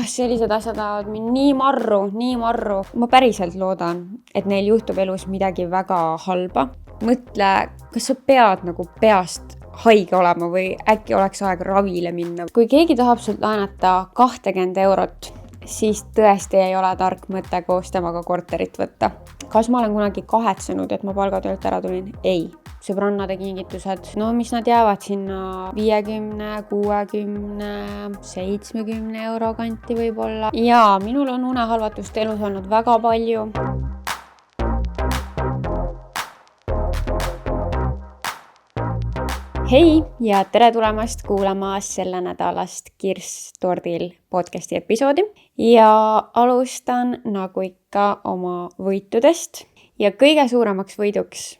Sellised asjad ajavad mind nii marru. Ma päriselt loodan, et neil juhtub elus midagi väga halba. Mõtle, kas sa pead nagu peast haige olema või äkki oleks aeg ravile minna. Kui keegi tahab sult laenata 20 eurot, siis tõesti ei ole tark mõte koos temaga korterit võtta. Kas ma olen kunagi kahetsenud, et ma palgatöölt ära tulin? Ei. Sõbrannade kingitused, no mis nad jäävad sinna 50, 60, 70 euro kanti võib-olla. Ja minul on unehalvatust elus olnud väga palju. Hei ja tere tulemast kuulama selle nädalast Kirstordil podcasti episoodi. Ja alustan nagu ikka oma võitudest. Ja kõige suuremaks võiduks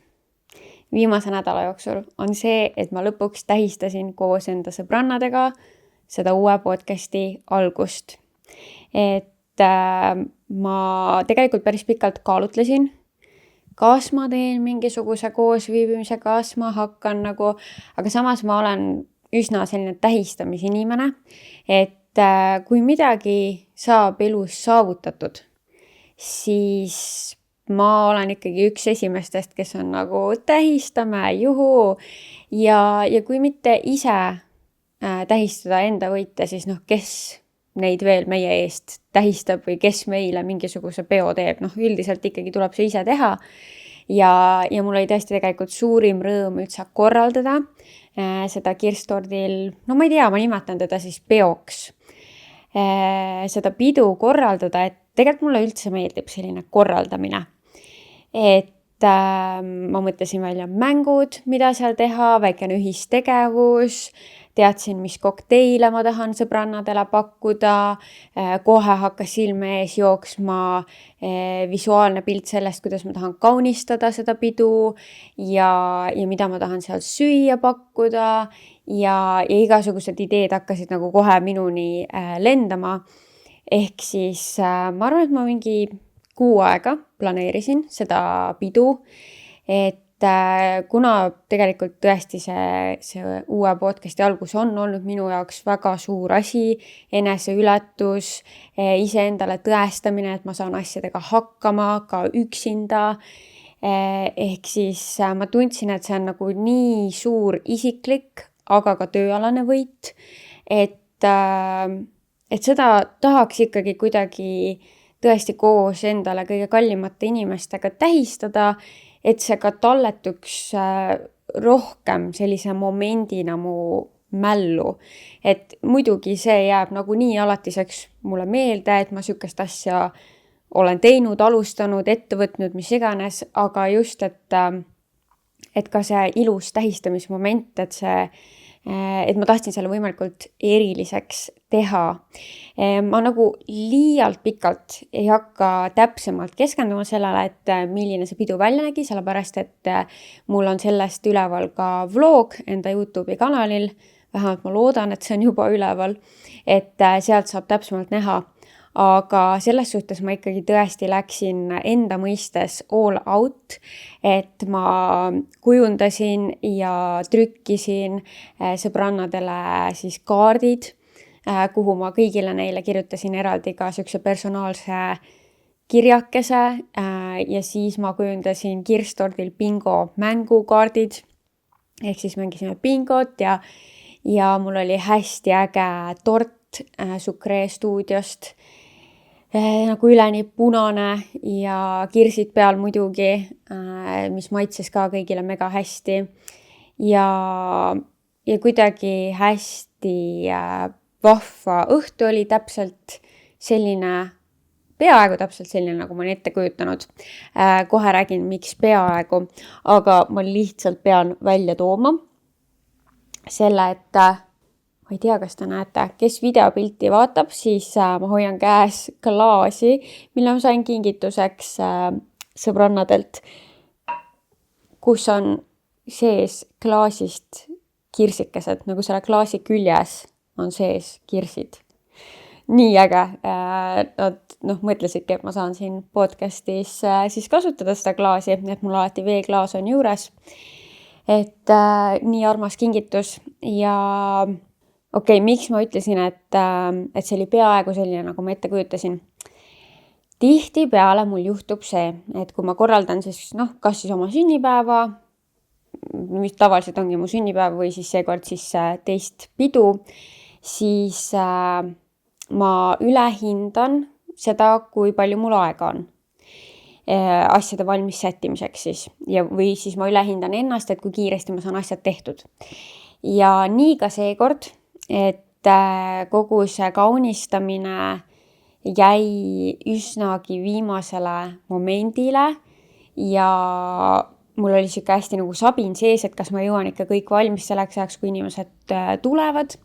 viimase nädala jooksul on see, et ma lõpuks tähistasin koos enda sõbrannadega seda uue podcasti algust. Et ma tegelikult päris pikalt kaalutlesin, kas ma teen mingisuguse koosviibimise, kas ma hakkan aga samas ma olen üsna selline tähistamisinimene, et kui midagi saab elus saavutatud, siis ma olen ikkagi üks esimestest, kes on tähistame, juhu. Ja kui mitte ise tähistada enda võite, siis kes neid veel meie eest tähistab või kes meile mingisuguse peo teeb. Üldiselt ikkagi tuleb see ise teha. Ja mul oli tõesti tegelikult suurim rõõm üldse korraldada seda Kirstordil, ma ei tea, ma nimetan teda siis peoks. Seda pidu korraldada, et tegelikult mulle üldse meeldib selline korraldamine. Et ma mõtlesin välja mängud, mida seal teha, väikene ühistegevus, teadsin, mis kokteile ma tahan sõbrannadele pakkuda, kohe hakkas silme ees jooksma visuaalne pilt sellest, kuidas ma tahan kaunistada seda pidu ja mida ma tahan seal süüa pakkuda ja igasugused ideed hakkasid kohe minuni lendama. Ehk siis ma arvan, et ma mingi 6 aega planeerisin seda pidu, et kuna tegelikult tõesti see uue podcasti algus on olnud minu jaoks väga suur asi, eneseületus, iseendale tõestamine, et ma saan asjadega hakkama ka üksinda. Ehk siis ma tundsin, et see on nii suur isiklik, aga ka tööalane võit, et seda tahaks ikkagi kuidagi tõesti koos endale kõige kallimate inimestega tähistada, et see ka talletuks rohkem sellise momendina mu mällu. Et muidugi see jääb nii alatiseks mulle meelde, et ma sükest asja olen teinud, alustanud, ette võtnud, mis iganes, aga just, et ka see ilus tähistamismoment, et ma tahtsin selle võimalikult eriliseks teha. Ma liialt pikalt ei hakka täpsemalt keskenduma sellele, et milline see pidu välja nägi, sellepärast, et mul on sellest üleval ka vlog enda YouTube'i kanalil, vähemalt ma loodan, et see on juba üleval, et sealt saab täpsemalt näha. Aga selles suhtes ma ikkagi tõesti läksin enda mõistes all out, et ma kujundasin ja trükkisin sõbrannadele siis kaardid, kuhu ma kõigile neile kirjutasin eraldi ka sükse personaalse kirjakese ja siis ma kujundasin Kirstordil bingo mängukaardid, ehk siis mängisime bingot ja mul oli hästi äge tort Sucre stuudiost, üleni punane ja kirsid peal muidugi, mis maitses ka kõigile mega hästi ja kuidagi hästi vahva õhtu oli täpselt selline, peaaegu täpselt selline, nagu ma olen ette kujutanud. Kohe räägin, miks peaaegu, aga ma lihtsalt pean välja tooma selle, et ma ei tea, kas te näete, kes videopilti vaatab, siis ma hoian käes klaasi, mille ma sain kingituseks sõbrannadelt, kus on sees klaasist kirsikesed, selle klaasi küljes on sees kirsid. Nii äge. Nad mõtlesidki, et ma saan siin podcastis siis kasutada seda klaasi, et mul alati veeklaas on juures. Et nii armas kingitus ja okei, miks ma ütlesin, et see oli peaaegu selline, nagu ma ette kujutasin. Tihtipeale mul juhtub see, et kui ma korraldan siis, kas siis oma sünnipäeva, mis tavaliselt ongi mu sünnipäev või siis seekord siis teist pidu, siis ma ülehindan seda, kui palju mul aega on asjade valmis sättimiseks siis. Või siis ma ülehindan ennast, et kui kiiresti ma saan asjad tehtud. Ja nii ka seekord, et kogu see kaunistamine jäi üsnagi viimasele momendile ja mul oli siuke hästi nagu sabin sees, et kas ma jõuan ikka kõik valmis selleks ajaks, kui inimesed tulevad.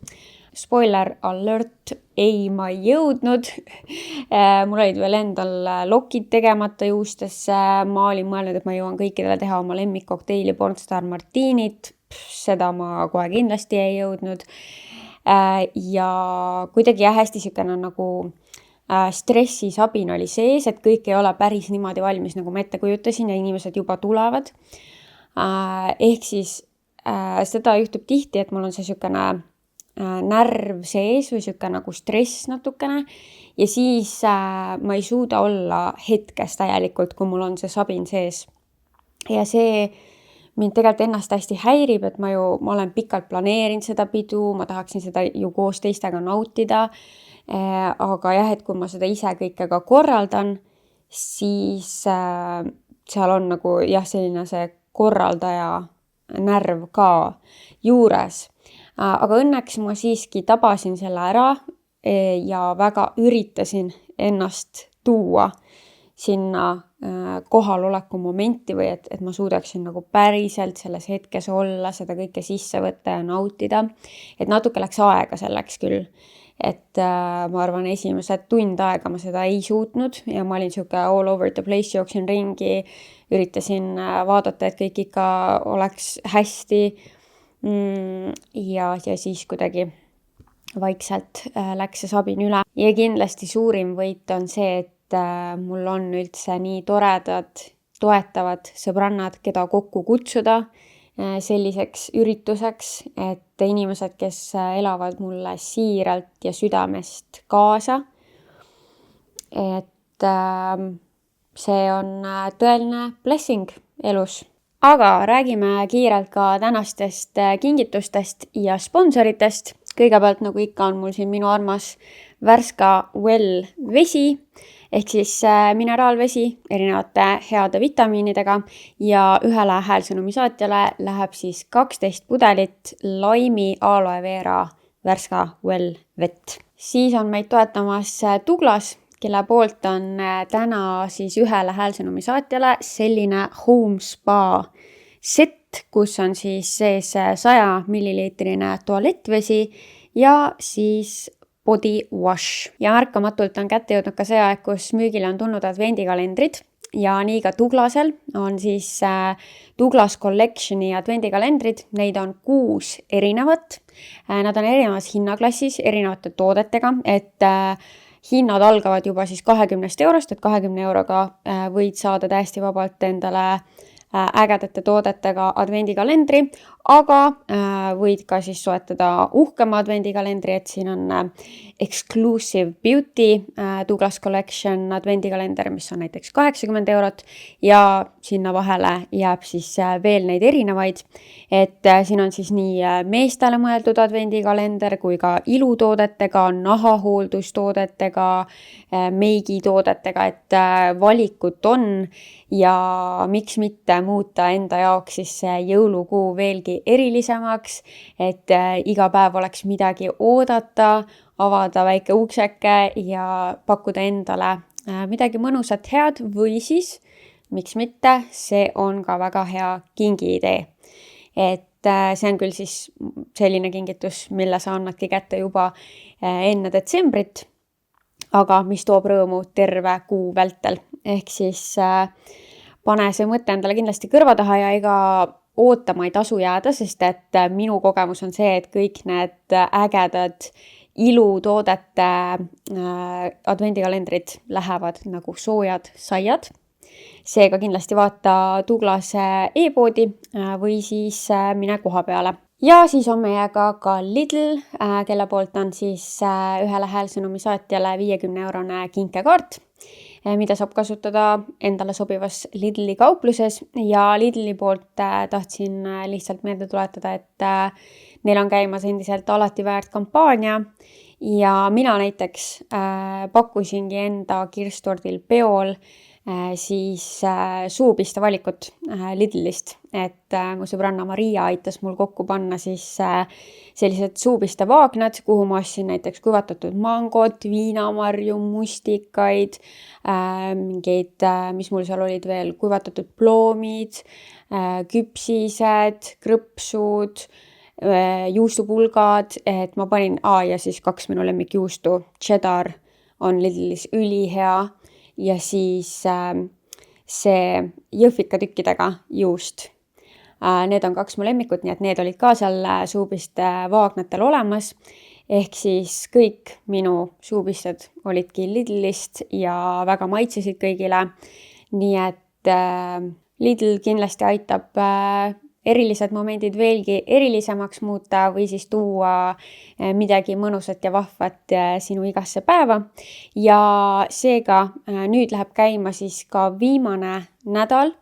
Spoiler alert, ei, ma ei jõudnud. Mul olid veel endal lokid tegemata juustesse. Ma olin mõelnud, et ma jõuan kõikidele teha oma lemmikkokteili Pornstar Martinit. Seda ma kohe kindlasti ei jõudnud. Ja kuidagi hästi siukene nagu stressisabin oli sees, et kõik ei ole päris niimoodi valmis, nagu ma ette kujutasin ja inimesed juba tulevad. Ehk siis seda juhtub tihti, et mul on see siukene närv sees või siuke nagu stress natukene ja siis ma ei suuda olla hetkes täielikult, kui mul on see sabin sees. Ja see mind tegelikult ennast hästi häirib, et ma olen pikalt planeerinud seda pidu, ma tahaksin seda ju koos teistega nautida. Aga jah, et kui ma seda ise kõike ka korraldan, siis seal on nagu selline see korraldaja närv ka juures. Aga õnneks ma siiski tabasin selle ära ja väga üritasin ennast tuua sinna kohaloleku momenti või et ma suudaksin nagu päriselt selles hetkes olla, seda kõike sisse võtta ja nautida. Et natuke läks aega selleks küll. Et ma arvan, esimesed tund aega ma seda ei suutnud ja ma olin siuke all over the place, jooksin ringi, üritasin vaadata, et kõik ikka oleks hästi. Ja siis kuidagi vaikselt läks see sabin üle. Ja kindlasti suurim võit on see, et mul on üldse nii toredad, toetavad sõbrannad, keda kokku kutsuda selliseks ürituseks, et inimesed, kes elavad mulle siiralt ja südamest kaasa. Et see on tõeline blessing elus. Aga räägime kiirelt ka tänastest kingitustest ja sponsoritest. Kõigepealt, nagu ikka, on mul siin minu armas Värska Well vesi, ehk siis mineraalvesi erinevate heade vitamiinidega ja ühele häälsõnumi saatjale läheb siis 12 pudelit laimi aloe vera Värska Well vett. Siis on meid toetamas Douglas, kelle poolt on täna siis ühele häälsõnumi saatjale selline home spa set, kus on siis sees 100 milliliitrine tualettvesi ja siis body wash. Ja märkamatult on kätte jõudnud ka see aeg, kus müügile on tulnud advendikalendrid ja nii ka Douglasel on siis Douglas Collectioni advendikalendrid. Neid on 6 erinevat. Nad on erinevas hinnaklassis, erinevate toodetega, et hinnad algavad juba siis 20 eurost, et 20 euroga võid saada täiesti vabalt endale ägedate toodetega advendikalendri, aga võid ka siis soetada uhkema advendikalendri, et siin on Exclusive Beauty Douglas Collection advendikalender, mis on näiteks 80 eurot ja sinna vahele jääb siis veel neid erinevaid, et siin on siis nii meestele mõeldud advendikalender kui ka ilutoodetega, nahahooldustoodetega, meigitoodetega, et valikut on ja miks mitte muuta enda jaoks siis jõulukuu veelgi erilisemaks, et iga päev oleks midagi oodata, avada väike ukseke ja pakkuda endale midagi mõnusat head või siis, miks mitte, see on ka väga hea kingiidee. Et see on küll siis selline kingitus, mille sa annadki kätte juba enne detsembrit, aga mis toob rõõmu terve kuu vältel. Ehk siis pane see mõte endale kindlasti kõrva taha ja ega ootama ei tasu jääda, sest et minu kogemus on see, et kõik need ägedad ilutoodete advendikalendrid lähevad nagu soojad saiad. Seega kindlasti vaata Douglas e-poodi või siis mine koha peale. Ja siis on meiega ka Lidl, kelle poolt on siis ühele häälsõnumi saatjale 50-eurone kinkekaart, mida saab kasutada endale sobivas Lidli kaupluses ja Lidli poolt tahtsin lihtsalt meelde tuletada, et neil on käimas endiselt alati väärt kampaania ja mina näiteks pakkusingi enda kirstordil peol siis suupiste valikut Lidlist, et mu sõbranna Maria aitas mul kokku panna siis sellised suupiste vaagnad, kuhu ma ostsin näiteks kuivatatud mangot, viinamarju, mustikaid, mingeid, mis mul seal olid veel, kuivatatud ploomid, küpsised, krõpsud, juustupulgad, et ma panin ja siis 2 minu lemmikjuustu, cheddar on Lidlis ülihea ja siis see jõhvikatükkidega juust. Need on 2 mu lemmikut, nii et need olid ka seal suupiste vaagnatel olemas. Ehk siis kõik minu suupisted olidki Lidlist ja väga maitsesid kõigile. Nii et Lidl kindlasti aitab erilised momendid veelgi erilisemaks muuta või siis tuua midagi mõnusat ja vahvat sinu igasse päeva. Ja seega nüüd läheb käima siis ka viimane nädal,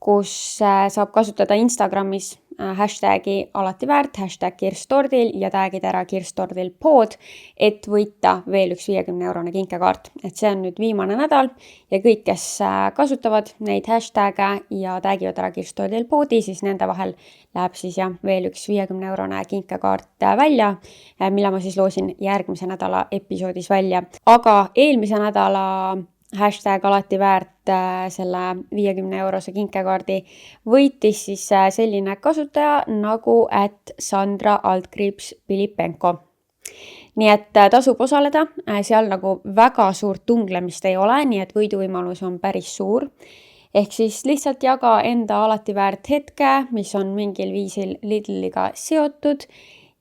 kus saab kasutada Instagramis hashtagi alati väärt, hashtag kirstordil ja tagida ära kirstordilpood, et võita veel üks 50-eurone kinkekaart. Et see on nüüd viimane nädal ja kõik, kes kasutavad neid hashtag'e ja tagivad ära kirstordilpoodi, siis nende vahel läheb siis veel üks 50-eurone kinkekaart välja, mille ma siis loosin järgmise nädala episoodis välja. Aga eelmise nädala hashtag alati väärt selle 50-eurose kinkekaardi võitis siis selline kasutaja nagu @Sandra_Pilipenko. Nii et tasub osaleda, seal nagu väga suurt tunglemist ei ole, nii et võiduvõimalus on päris suur. Ehk siis lihtsalt jaga enda alati väärt hetke, mis on mingil viisil Lidliga seotud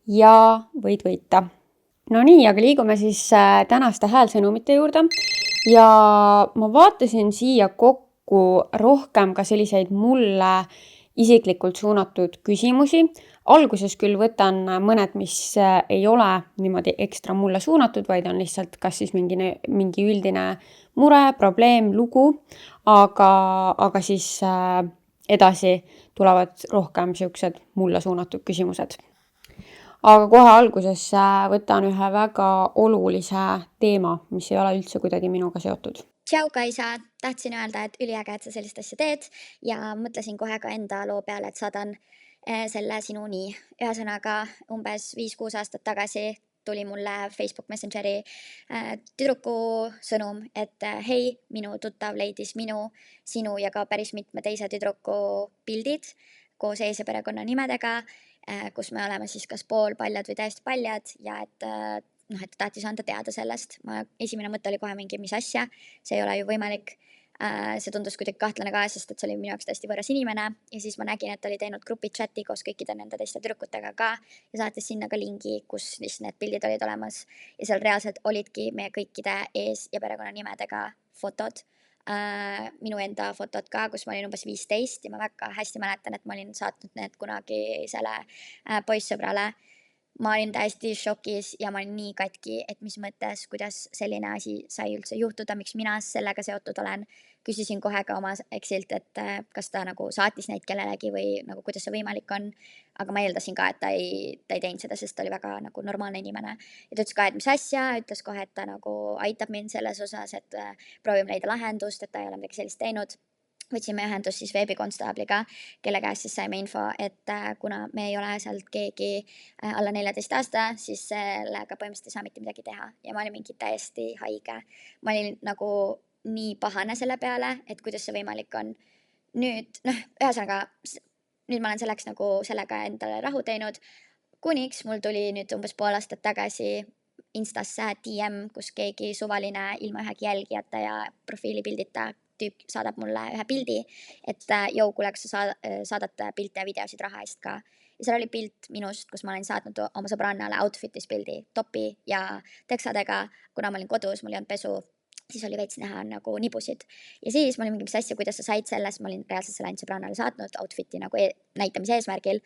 ja võid võita. No nii, aga liigume siis tänaste häälsõnumite juurde. Ja ma vaatasin siia kokku rohkem ka selliseid mulle isiklikult suunatud küsimusi. Alguses küll võtan mõned, mis ei ole niimoodi ekstra mulle suunatud, vaid on lihtsalt kas siis mingi üldine mure, probleem, lugu, aga siis edasi tulevad rohkem siuksed mulle suunatud küsimused. Aga kohe alguses võtan ühe väga olulise teema, mis ei ole üldse kuidagi minuga seotud. Tšau, Kaisa! Tahtsin öelda, et üliäge, et sa sellist asja teed ja mõtlesin kohe ka enda loo peale, et saadan selle sinuni. Ühesõnaga, umbes 5-6 aastat tagasi tuli mulle Facebook Messengeri tüdruku sõnum, et hei, minu tuttav leidis minu, sinu ja ka päris mitme teise tüdruku pildid koos ees- ja perekonnanimedega, kus me oleme siis kas poolpaljad või täiesti paljad ja et ta tahtis anda teada sellest. Esimene mõte oli kohe mingi, mis asja, see ei ole ju võimalik. See tundus kuidagi kahtlane ka, sest et see oli minu jaoks täiesti võõras inimene ja siis ma nägin, et ta oli teinud grupi chati koos kõikide nende teiste tüdrukutega ka ja saatis sinna ka lingi, kus siis need pildid olid olemas ja seal reaalselt olidki meie kõikide ees- ja perekonnanimedega fotod. Minu enda fotod ka, kus ma olin umbes 15 ja ma väga hästi mäletan, et ma olin saatnud need kunagi selle poissõbrale. Ma olin täiesti šokis ja ma olin nii katki, et mis mõttes, kuidas selline asi sai üldse juhtuda, miks mina sellega seotud olen. Küsisin kohe ka oma eksilt, et kas ta nagu saatis neid kellelegi või nagu kuidas see võimalik on. Aga ma eeldasin ka, et ta ei teinud seda, sest ta oli väga nagu normaalne inimene. Ja ta ütles ka, et mis asja, ütles kohe, et ta nagu aitab mind selles osas, et proovime leida lahendust, et ta ei ole midagi sellist teinud. Võtsime ühendust siis veebikonstaabliga, kelle käest siis saime info, et kuna me ei ole sealt keegi alla 14 aasta, siis sellega põhimõtteliselt ei saa mitte midagi teha. Ja ma olin mingi täiesti haige. Ma olin nagu nii pahane selle peale, et kuidas see võimalik on. Nüüd, ühesõnaga, nüüd ma olen selleks nagu sellega endale rahu teinud. Kuniks mul tuli nüüd umbes pool aastat tagasi Instasse DM, kus keegi suvaline ilma ühegi jälgijata ja profiilipildita tüüp saadab mulle ühe pildi, et kuule, kas sa saadad pilte ja videosid raha eest ka. Ja seal oli pilt minust, kus ma olin saatnud oma sõbrannale outfitis pildi, topi ja teksadega, kuna ma olin kodus, mul ei olnud pesu, siis oli veits näha nagu nibusid. Ja siis ma olin mingi, mis asja, kuidas sa said sellest, ma olin reaalselt selle ainult sõbrannale saatnud outfiti nagu näitamise eesmärgil.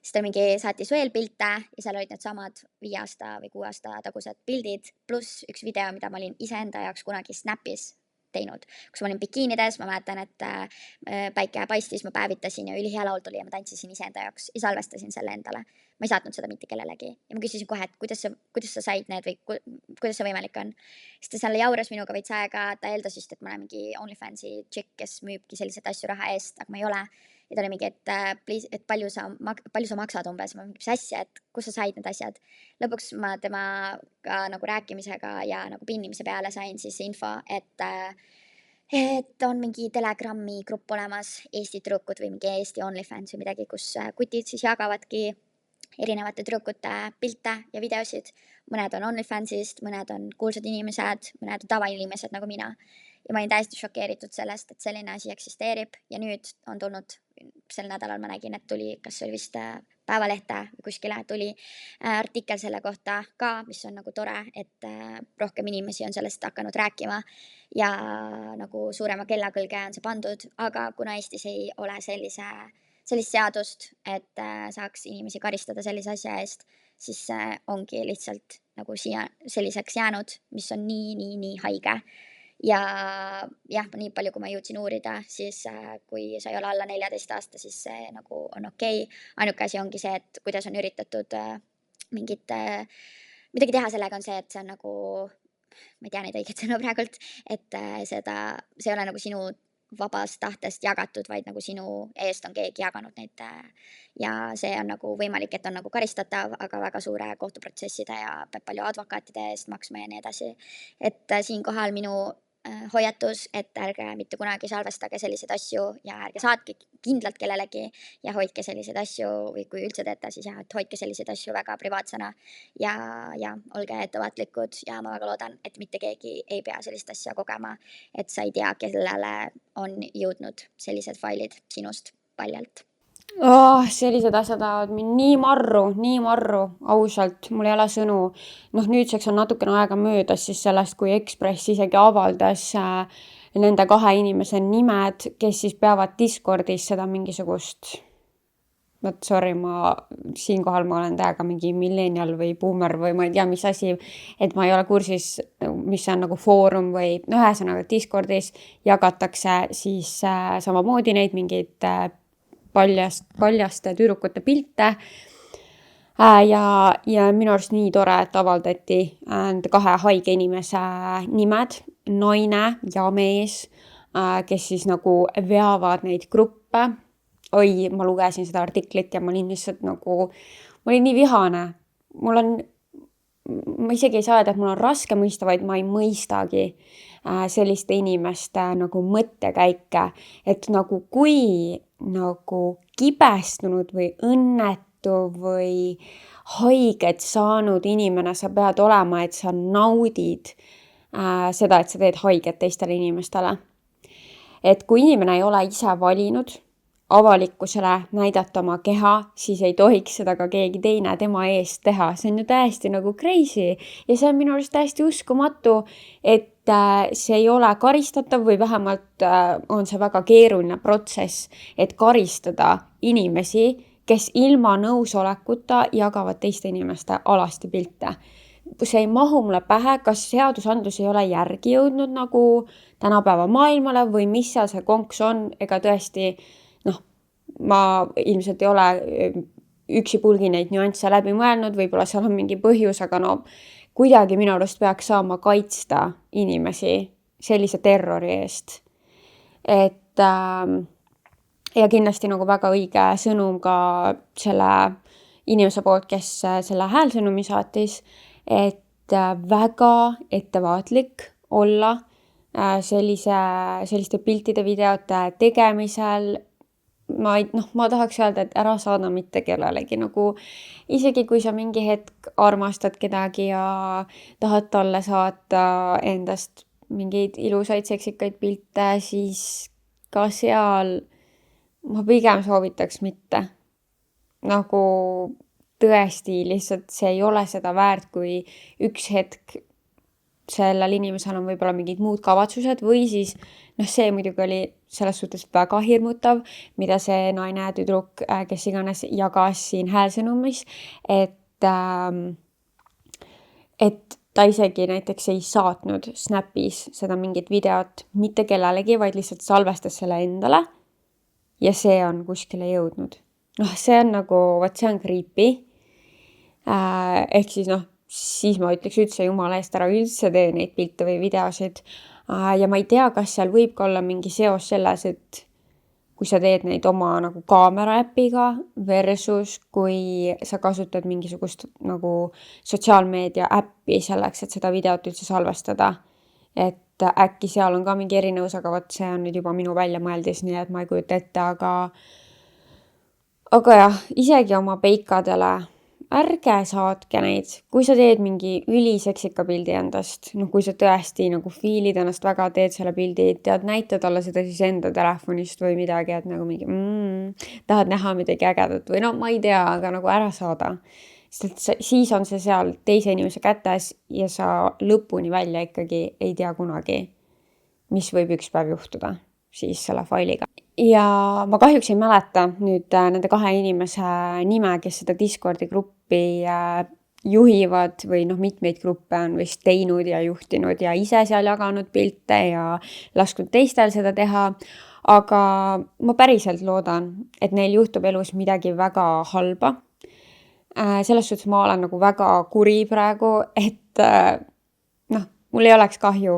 siis ta mingi saatis veel pilte ja seal olid need samad 5 aasta või 6 aasta tagused pildid, pluss üks video, mida ma olin iseenda jaoks kunagi Snapis teinud, kus ma olin bikiinides, ma mäletan, et päike paistis, ma päevitasin ja ülihea laul tuli ja ma tantsisin iseenda jaoks ja salvestasin selle endale. Ma ei saatnud seda mitte kellelegi ja ma küsisin kohe, et kuidas sa said need või kuidas see võimalik on. Siis ta seal jauras minuga veits aega, ta eeldas vist, et ma olen mingi OnlyFansi chick, kes müübki selliseid asju raha eest, aga ma ei ole. Ja ta oli mingi, et palju sa maksad umbes, ma mingi, mis asja, et kus sa said need asjad. Lõpuks ma temaga nagu rääkimisega ja nagu pinnimise peale sain siis info, et on mingi Telegrami grupp olemas, Eesti tüdrukud või mingi Eesti OnlyFans või midagi, kus kutid siis jagavadki erinevate tüdrukute pilte ja videosid. Mõned on OnlyFansist, mõned on kuulsad inimesed, mõned on tavainimesed nagu mina. Ja ma olin täiesti šokeeritud sellest, et selline asi eksisteerib ja nüüd on tulnud, sel nädalal ma nägin, et tuli, kas oli vist Päevalehte või kuskile tuli artikkel selle kohta ka, mis on nagu tore, et rohkem inimesi on sellest hakanud rääkima ja nagu suurema kella külge on see pandud, aga kuna Eestis ei ole sellist seadust, et saaks inimesi karistada sellise asja eest, siis ongi lihtsalt nagu siia selliseks jäänud, mis on nii haige. Ja jah, nii palju, kui ma jõudsin uurida, siis kui sa ei ole alla 14 aasta, siis see nagu on okei. Ainuke asi ongi see, et kuidas on üritatud midagi teha sellega on see, et see on nagu, ma ei tea neid õiget sõnu praegult, et see ei ole nagu sinu vabast tahtest jagatud, vaid nagu sinu eest on keegi jaganud neid ja see on nagu võimalik, et on nagu karistatav, aga väga suure kohtuprotsesside ja peab palju advokaatide eest maksma ja nii edasi. Et siinkohal minu hoiatus, et ärge mitte kunagi salvestage selliseid asju ja ärge saatke kindlalt kellelegi ja hoidke selliseid asju või kui üldse teete, siis jah, et hoidke selliseid asju väga privaatsena ja olge ettevaatlikud ja ma väga loodan, et mitte keegi ei pea sellist asja kogema, et sa ei tea, kellele on jõudnud sellised failid sinust paljalt. Sellised asjad ajavad mind nii marru, ausalt, mul ei ole sõnu. Nüüdseks on natukene aega möödas siis sellest, kui Ekspress isegi avaldas nende 2 inimese nimed, kes siis peavad Discordis seda mingisugust, sorry, siinkohal ma olen täiega mingi millennial või boomer või ma ei tea, mis asi, et ma ei ole kursis, mis on nagu foorum või ühesõnaga Discordis jagatakse siis samamoodi neid mingeid paljaste tüdrukute pilte ja minu arust nii tore, et avaldati nende 2 haige inimese nimed, naine ja mees, kes siis nagu veavad neid gruppe. Ma lugesin seda artiklit ja ma olin lihtsalt nagu, ma olin nii vihane. Ma isegi ei saa öelda, et mul on raske mõista, vaid ma ei mõistagi selliste inimeste nagu mõttekäike, et nagu kui nagu kibestunud või õnnetu või haiget saanud inimene sa pead olema, et sa naudid seda, et sa teed haiget teistele inimestele. Et kui inimene ei ole ise valinud avalikkusele näidata oma keha, siis ei tohiks seda ka keegi teine tema eest teha. See on ju täiesti nagu crazy ja see on minu arust täiesti uskumatu, et see ei ole karistatav või vähemalt on see väga keeruline protsess, et karistada inimesi, kes ilma nõusolekuta jagavad teiste inimeste alasti pilte. See ei mahu mulle pähe, kas seadusandlus ei ole järgi jõudnud nagu tänapäeva maailmale või mis seal see konks on, ega tõesti ma ilmselt ei ole üksipulgi neid nüansse läbi mõelnud, võib-olla seal on mingi põhjus, aga kuidagi minu arust peaks saama kaitsta inimesi sellise terrori eest. Et ja kindlasti nagu väga õige sõnum ka selle inimese poolt, kes selle häälsõnumi saatis, et väga ettevaatlik olla selliste piltide, videote tegemisel. Ma tahaks öelda, et ära saada mitte kellelegi, nagu isegi kui sa mingi hetk armastad kedagi ja tahad talle saata endast mingeid ilusaid seksikaid pilte, siis ka seal ma pigem soovitaks mitte. Nagu tõesti lihtsalt see ei ole seda väärt, kui üks hetk sellel inimesel on võib-olla mingid muud kavatsused või siis see muidugi oli selles suhtes väga hirmutav, mida see naine, tüdruk, kes iganes jagas siin häälsõnumis, et ta isegi näiteks ei saatnud Snapis seda mingit videot mitte kellelegi, vaid lihtsalt salvestas selle endale ja see on kuskile jõudnud. See on see on creepy. Ehk siis ma ütleks üldse jumala eest ära üldse tee neid pilte või videosid. Ja ma ei tea, kas seal võib ka olla mingi seos selles, et kui sa teed neid oma kaamera äpiga versus kui sa kasutad mingisugust sotsiaalmeedia äppi selleks, et seda videot üldse salvestada. Et äkki seal on ka mingi erinevus, aga see on nüüd juba minu väljamõeldis, nii et ma ei kujuta ette, aga jah, isegi oma peikadele ärge saatke neid, kui sa teed mingi üliseksika pildi endast, kui sa tõesti fiilid ennast väga, teed selle pildi, tead näita talle seda siis enda telefonist või midagi, et mingi tahad näha midagi ägedat või ma ei tea, aga ära saada. Sest siis on see seal teise inimese kätes ja sa lõpuni välja ikkagi ei tea kunagi, mis võib üks päev juhtuda siis selle failiga. Ja ma kahjuks ei mäleta nüüd nende 2 inimese nime, kes seda Discordi gruppi juhivad või mitmeid gruppe on vist teinud ja juhtinud ja ise seal jaganud pilte ja lasknud teistel seda teha. Aga ma päriselt loodan, et neil juhtub elus midagi väga halba. Selles suhtes ma olen väga kuri praegu, et mul ei oleks kahju,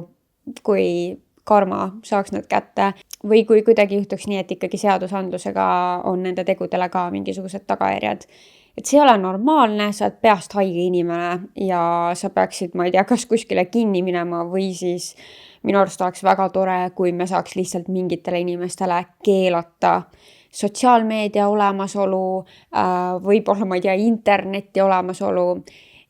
kui karma saaks nad kätte või kui kuidagi juhtuks nii, et ikkagi seadusandlusega on nende tegudele ka mingisugused tagajärjed. Et see ei ole normaalne, sa oled peast haige inimene ja sa peaksid, ma ei tea, kas kuskile kinni minema või siis minu arust oleks väga tore, kui me saaks lihtsalt mingitele inimestele keelata sotsiaalmeedia olemasolu, võib-olla, ma ei tea, interneti olemasolu,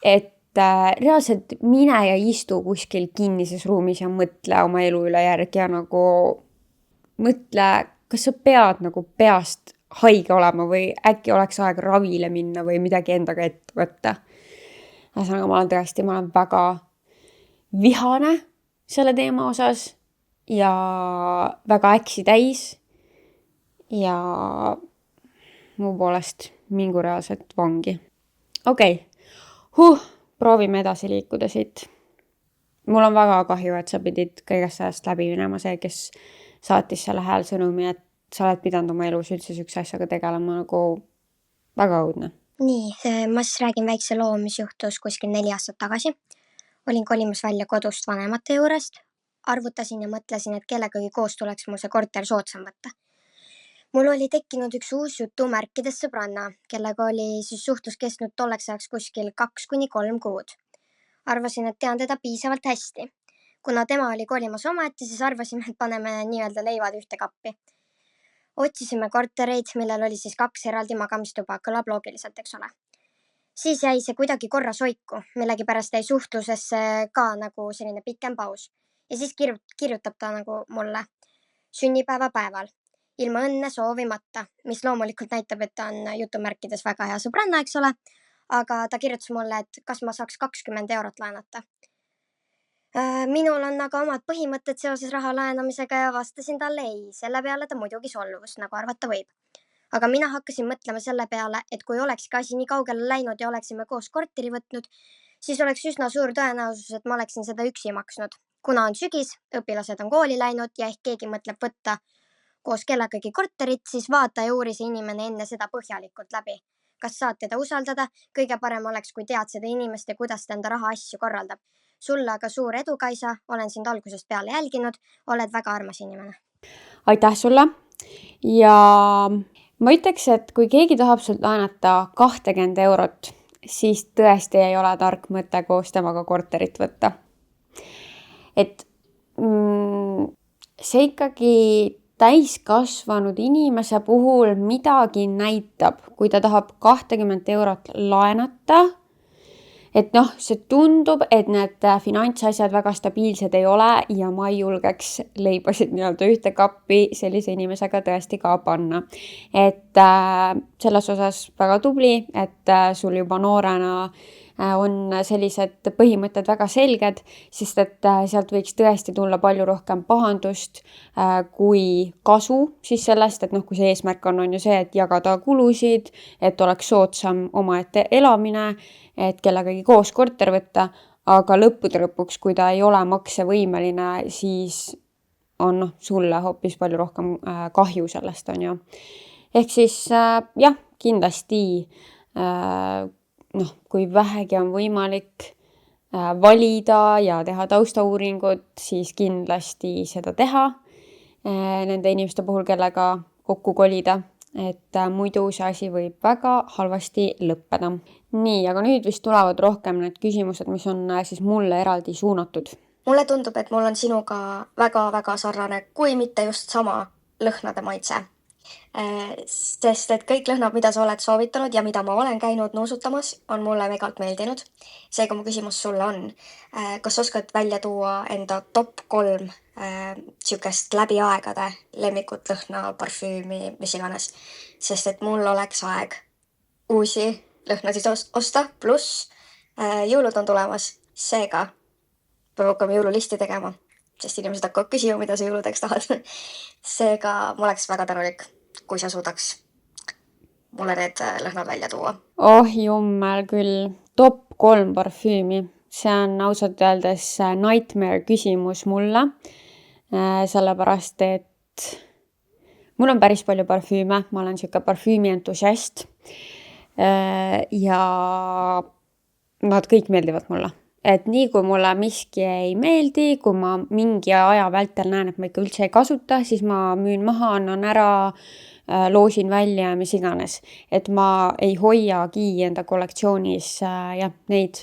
et reaalselt mine ja istu kuskil kinnises ruumis ja mõtle oma elu üle järgi ja mõtle, kas sa pead peast haige olema või äkki oleks aeg ravile minna või midagi endaga ette võtta. Ühesõnaga, ma olen väga vihane selle teema osas ja väga äksi täis ja mu poolest mingu reaalselt vangi. Okei. Proovime edasi liikuda siit. Mul on väga kahju, et sa pidid kõigest sellest läbi minema, see, kes saatis selle häälsõnumi, et sa oled pidanud oma elus üldse sükse asjaga tegelema väga õudne. Nii, ma siis räägin väikse loo, mis juhtus kuskil 4 aastat tagasi. Olin kolimas välja kodust vanemate juurest, arvutasin ja mõtlesin, et kellegagi koos tuleks mul see korter soodsam võtta. Mul oli tekkinud üks uus jutumärkides sõbranna, kellega oli siis suhtlus kestnud tolleks ajaks kuskil 2-3 kuud. Arvasin, et tean teda piisavalt hästi. Kuna tema oli kolimas omaette, siis arvasime, et paneme nii-öelda leivad ühte kappi. Otsisime kortereid, millel oli siis 2 eraldi magamistuba, kõlab loogiliselt, eks ole. Siis jäi see kuidagi korra soiku, millegi pärast jäi suhtlusesse ka selline pikem paus. Ja siis kirjutab ta mulle sünnipäeva päeval. Ilma õnne soovimata, mis loomulikult näitab, et ta on jutumärkides väga hea sõbranna, eks ole, aga ta kirjutas mulle, et kas ma saaks 20 eurot laenata. Minul on aga omad põhimõtted seoses raha laenamisega ja vastasin talle ei, selle peale ta muidugi solvus, nagu arvata võib. Aga mina hakkasin mõtlema selle peale, et kui olekski asi nii kaugele läinud ja oleksime koos korteri võtnud, siis oleks üsna suur tõenäosus, et ma oleksin seda üksi maksnud. Kuna on sügis, õpilased on kooli läinud ja ehk keegi mõtleb võtta koos kellegagi korterit, siis vaata ja uuri see inimene enne seda põhjalikult läbi. Kas saad teda usaldada? Kõige parem oleks, kui tead seda inimest ja kuidas ta enda raha asju korraldab. Sulle aga suur edu, Kaisa, olen sind algusest peale jälginud, oled väga armas inimene. Aitäh sulle ja ma ütleks, et kui keegi tahab sult laenata 20 eurot, siis tõesti ei ole tark mõte koos temaga korterit võtta. Et see ikkagi täiskasvanud inimese puhul midagi näitab, kui ta tahab 20 eurot laenata, et see tundub, et need finantsasjad väga stabiilsed ei ole ja ma ei julgeks leibasid nii-öelda ühte kappi sellise inimesega tõesti ka panna. Et selles osas väga tubli, et sul juba noorena on sellised põhimõtted väga selged, sest et sealt võiks tõesti tulla palju rohkem pahandust kui kasu siis sellest, et kui see eesmärk on ju see, et jagada kulusid, et oleks soodsam omaette elamine, et kellegagi koos korter võtta, aga lõppude lõpuks, kui ta ei ole maksevõimeline, siis on sulle hoopis palju rohkem kahju sellest, on ju. Ehk siis jah, kindlasti kui vähegi on võimalik valida ja teha taustauuringut, siis kindlasti seda teha nende inimeste puhul, kellega kokku kolida, et muidu see asi võib väga halvasti lõppeda. Nii, aga nüüd vist tulevad rohkem need küsimused, mis on siis mulle eraldi suunatud. Mulle tundub, et mul on sinuga väga-väga sarnane, kui mitte just sama lõhnade maitse. Sest et kõik lõhnad, mida sa oled soovitanud ja mida ma olen käinud nuusutamas, on mulle megalt meeldinud. Seega mu küsimus sulle on, kas oskad välja tuua enda top 3 sükest läbi aegade lemmikut lõhna, parfüümi, mis iganes. Sest et mul oleks aeg uusi lõhnasid osta, pluss jõulud on tulemas. Seega peab hakkama jõululisti tegema, sest inimesed hakkavad küsima, mida sa jõuludeks tahad. Seega ma oleks väga tänulik, kui sa suudaks mulle need lõhnad välja tuua. Oh jummel küll, top 3 parfüümi. See on ausalt öeldes nightmare küsimus mulle, sellepärast et mul on päris palju parfüüme, ma olen siuke parfüümi entusiast ja nad kõik meeldivad mulle. Et nii kui mulle miski ei meeldi, kui ma mingi aja vältel näen, et ma ikka üldse ei kasuta, siis ma müün maha, annan ära, loosin välja ja mis iganes. Et ma ei hoiagi enda kollektsioonis neid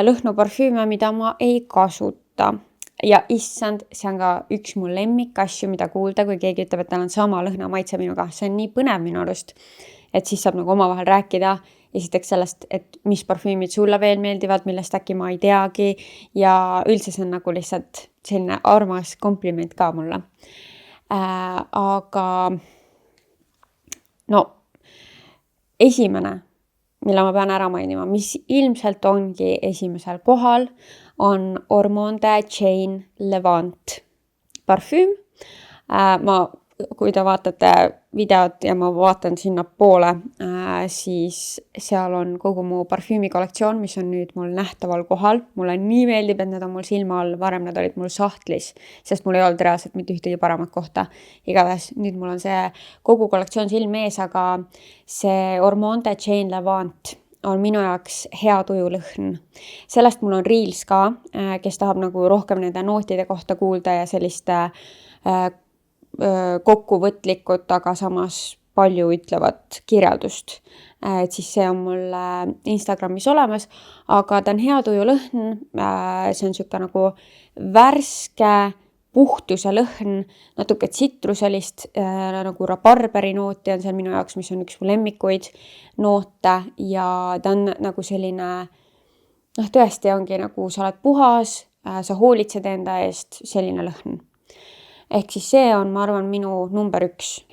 lõhnu parfüüme, mida ma ei kasuta. Ja issand, see on ka üks mu lemmikasju, mida kuulda, kui keegi ütleb, et tal on sama lõhna maitse minuga. See on nii põnev minu arust, et siis saab omavahel rääkida esiteks sellest, et mis parfüümid sulle veel meeldivad, millest äkki ma ei teagi ja üldse see on lihtsalt selline armas kompliment ka mulle. Aga esimene, mille ma pean ära mainima, mis ilmselt ongi esimesel kohal, on Ormonde Chain Levant parfüüm. Kui te vaatate videot ja ma vaatan sinna poole, siis seal on kogu mu parfüümi kollektsioon, mis on nüüd mul nähtaval kohal. Mulle nii meeldib, et need on mul silma all, varem need olid mul sahtlis, sest mul ei olnud reaalselt mitte ühtegi paremat kohta. Igatahes nüüd mul on see kogu kollektsioon silme ees, aga see Ormonde Chain Levant on minu jaoks hea tujulõhn. Sellest mul on reels ka, kes tahab rohkem nende nootide kohta kuulda ja selliste kokkuvõtlikud, aga samas palju ütlevat kirjeldust. Et siis see on mul Instagramis olemas, aga ta on hea tujulõhn, see on siuke värske puhtuse lõhn, natuke tsitruselist, rabarberi nooti on seal minu jaoks, mis on üks mu lemmikuid noote ja ta on selline, tõesti ongi sa oled puhas, sa hoolitsed enda eest, selline lõhn. Ehk siis see on, ma arvan, minu number 1.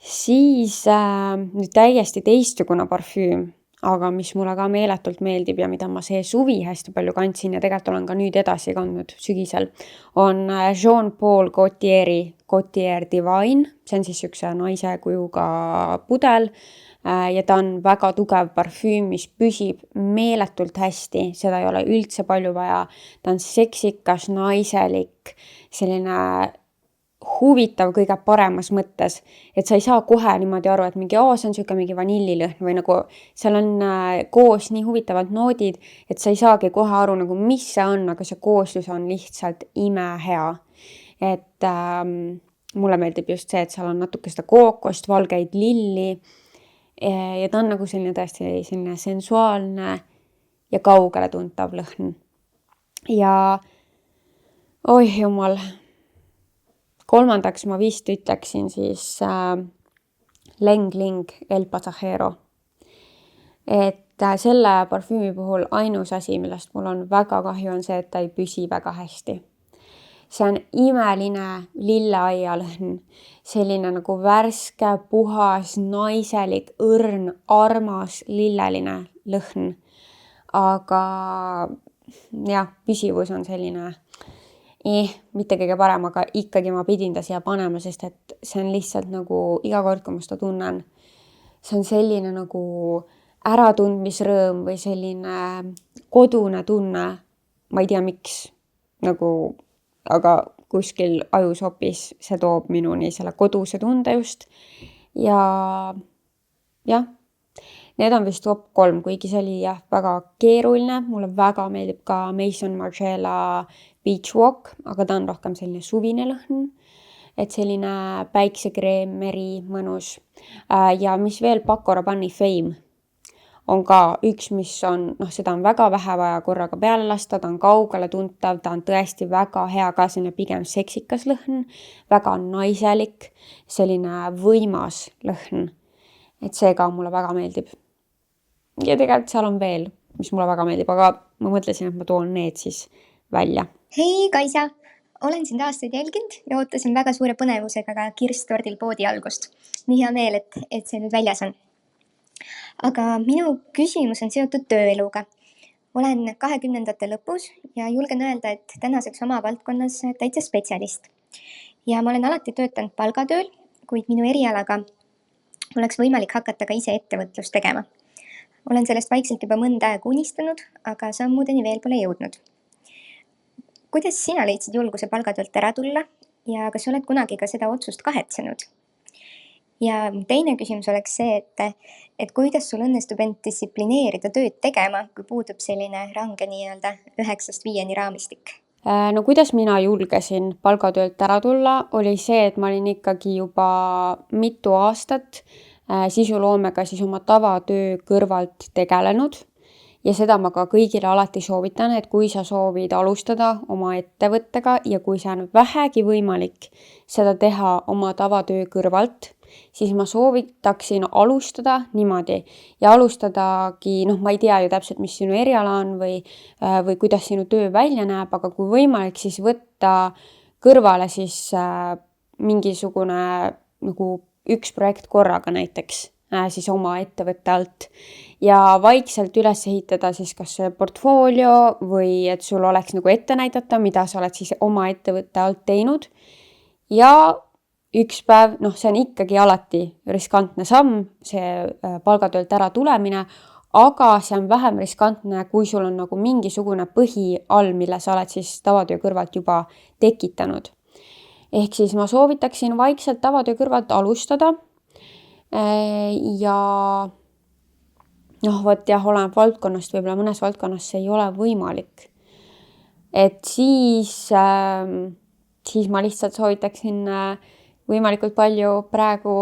Siis nüüd täiesti teistsugune parfüüm, aga mis mulle ka meeletult meeldib ja mida ma see suvi hästi palju kandsin ja tegelikult olen ka nüüd edasi kandnud sügisel, on Jean-Paul Gaultier Divine. See on siis üks naise kujuga pudel ja ta on väga tugev parfüüm, mis püsib meeletult hästi. Seda ei ole üldse palju vaja. Ta on seksikas, naiselik, selline huvitav kõige paremas mõttes, et sa ei saa kohe niimoodi aru, et see on siuke mingi vanillilõhn või seal on koos nii huvitavad noodid, et sa ei saagi kohe aru, mis see on, aga see kooslus on lihtsalt imehea. Et mulle meeldib just see, et seal on natuke seda kookost, valgeid lilli ja ta on selline tõesti selline sensuaalne ja kaugele tuntav lõhn. Ja oih jumal, kolmandaks ma vist ütleksin siis Leng Ling El Pasajero. Et selle parfüümi puhul ainus asi, millest mul on väga kahju, on see, et ta ei püsi väga hästi. See on imeline lilleaia lõhn, selline värske, puhas, naiselik, õrn, armas, lilleline lõhn. aga jah, püsivus on selline mitte kõige parem, aga ikkagi ma pidin ta siia panema, sest et see on lihtsalt nagu iga kord, kui ma seda tunnen, see on selline nagu äratundmisrõõm või selline kodune tunne, ma ei tea miks, nagu, aga kuskil ajus hoopis see toob minuni selle koduse tunde just. Ja jah, need on vist top 3, kuigi see oli jah väga keeruline. Mulle väga meeldib ka Maison Margiela Beach Walk, aga ta on rohkem selline suvine lõhn. Et selline päiksekreem, meri, mõnus. Ja mis veel, Paco Rabanne Fame on ka üks, mis on, seda on väga vähe vaja korraga peale lasta, ta on kaugele tuntav, ta on tõesti väga hea ka selline pigem seksikas lõhn, väga naiselik, selline võimas lõhn. Et see ka mulle väga meeldib. Ja tegelikult seal on veel, mis mulle väga meeldib, aga ma mõtlesin, et ma toon need siis välja. Hei Kaisa, olen sind aastaid jälginud ja ootasin väga suure põnevusega ka Kirstordil poodi algust. Nii hea meel, et see nüüd väljas on. Aga minu küsimus on seotud tööeluga. Olen 20-ndate lõpus ja julgen öelda, et tänaseks oma valdkonnas täitsa spetsialist. Ja ma olen alati töötanud palgatööl, kuid minu erialaga oleks võimalik hakata ka ise ettevõtlust tegema. Olen sellest vaikselt juba mõnda aega unistanud, aga sammudeni veel pole jõudnud. Kuidas sina leidsid julguse palgatöölt ära tulla ja kas oled kunagi ka seda otsust kahetsenud? Ja teine küsimus oleks see, et kuidas sul õnnestub end distsiplineerida tööd tegema, kui puudub selline range nii-öelda 9-5 raamistik? No kuidas mina julgesin palgatöölt ära tulla, oli see, et ma olin ikkagi juba mitu aastat sisuloomega siis oma tavatöö kõrvalt tegelenud. Ja seda ma ka kõigile alati soovitan, et kui sa soovid alustada oma ettevõttega ja kui see on vähegi võimalik seda teha oma tavatöö kõrvalt, siis ma soovitaksin alustada niimoodi ja alustadagi, ma ei tea ju täpselt, mis sinu eriala on või kuidas sinu töö välja näeb, aga kui võimalik, siis võtta kõrvale siis mingisugune nagu üks projekt korraga näiteks siis oma ettevõtte alt ja vaikselt üles ehitada siis kas portfoolio või et sul oleks nagu ette näidata, mida sa oled siis oma ettevõtte alt teinud ja üks päev, see on ikkagi alati riskantne samm, see palgatöölt ära tulemine, aga see on vähem riskantne, kui sul on nagu mingisugune põhi all, mille sa oled siis tavatöö kõrvalt juba tekitanud. Ehk siis ma soovitaksin vaikselt tavatöö kõrvalt alustada ja oleneb valdkonnast, võib-olla mõnes valdkonnas see ei ole võimalik. Et siis ma lihtsalt soovitaksin võimalikult palju praegu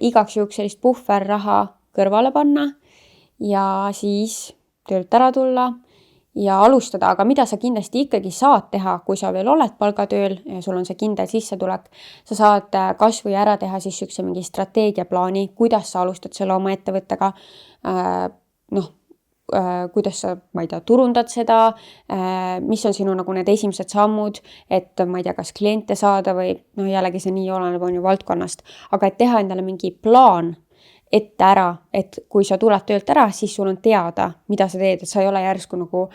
igaks juhuks sellist puhverraha kõrvale panna ja siis töölt ära tulla ja alustada, aga mida sa kindlasti ikkagi saad teha, kui sa veel oled palgatööl ja sul on see kindel sissetulek, sa saad kasvõi ära teha siis üks mingi strateegiaplaani, kuidas sa alustad selle oma ettevõttega, kuidas sa, ma ei tea, turundad seda, mis on sinu nagu need esimesed sammud, et ma ei tea, kas kliente saada või jällegi see nii oleneb on ju valdkonnast, aga et teha endale mingi plaan ette ära, et kui sa tuled töölt ära, siis sul on teada, mida sa teed, et sa ei ole järsku nagu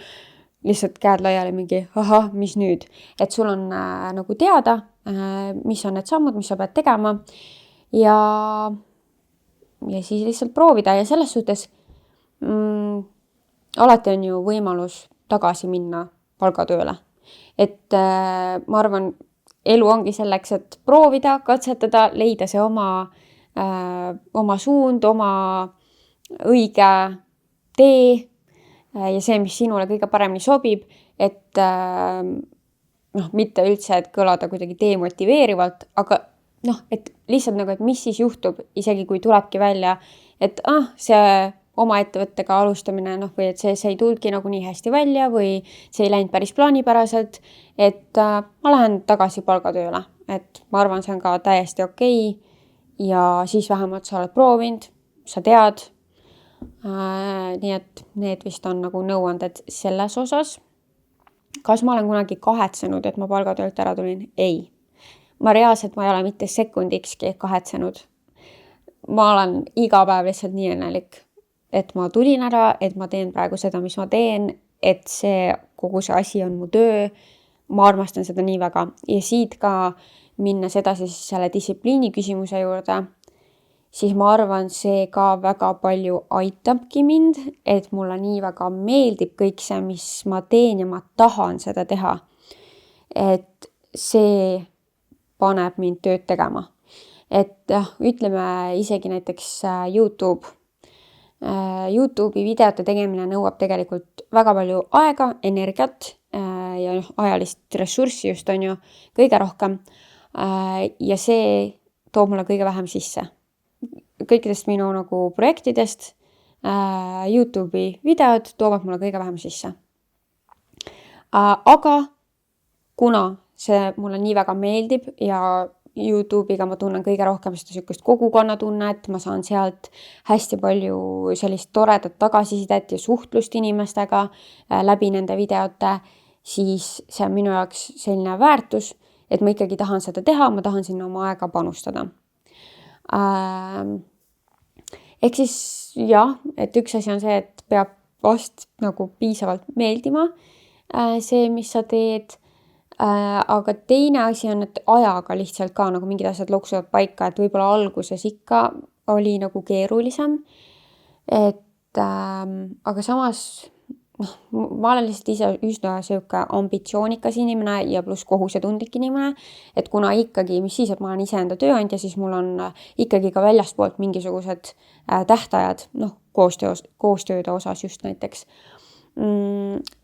lihtsalt käed laiali mingi, mis nüüd, et sul on nagu teada, mis on need sammud, mis sa pead tegema ja siis lihtsalt proovida ja selles suhtes alati on ju võimalus tagasi minna palgatööle. Et ma arvan, elu ongi selleks, et proovida, katsetada, leida see oma suund, oma õige tee ja see, mis sinule kõige paremini sobib, et mitte üldse, et kõlada kuidagi demotiveerivalt, aga et lihtsalt nagu, et mis siis juhtub, isegi kui tulebki välja, et see oma ettevõttega alustamine, või et see ei tulnudki nagu nii hästi välja või see ei läinud päris plaanipäraselt, et ma lähen tagasi palgatööle, et ma arvan, see on ka täiesti okei. Ja siis vähemalt sa oled proovinud, sa tead. Nii et need vist on nagu nõuanded selles osas. Kas ma olen kunagi kahetsenud, et ma palgatöölt ära tulin? Ei. Ma reaalselt ei ole mitte sekundikski kahetsenud. Ma olen iga päev lihtsalt nii õnnelik. et ma tulin ära, et ma teen praegu seda, mis ma teen, et kogu see asi on mu töö. Ma armastan seda nii väga ja siit ka minnes edasi siis selle distsipliini küsimuse juurde, siis ma arvan, see ka väga palju aitabki mind, et mulle nii väga meeldib kõik see, mis ma teen ja ma tahan seda teha. Et see paneb mind tööd tegema. Et ütleme isegi näiteks YouTube'i videote tegemine nõuab tegelikult väga palju aega, energiat ja ajalist ressurssi just on ju kõige rohkem. Ja see toob mulle kõige vähem sisse. Kõikidest minu nagu projektidest YouTube'i videod toovad mulle kõige vähem sisse. Aga kuna see mulle nii väga meeldib ja YouTube'iga ma tunnen kõige rohkem seda sükust kogukonnatunnet, ma saan sealt hästi palju sellist toredat tagasisidet ja suhtlust inimestega läbi nende videote, siis see on minu jaoks selline väärtus, et ma ikkagi tahan seda teha, ma tahan sinna oma aega panustada. Ehk siis jah, et üks asi on see, et peab vast nagu piisavalt meeldima see, mis sa teed. Aga teine asi on, et ajaga lihtsalt ka nagu mingid asjad loksuvad paika, et võib-olla alguses ikka oli nagu keerulisem. Aga samas ma olen lihtsalt ise üsna siuke ambitsioonikas inimene ja pluss kohusetundlik inimene, et kuna ikkagi, mis siis, et ma olen iseenda tööandja, siis mul on ikkagi ka väljastpoolt mingisugused tähtajad, koostööde osas just näiteks.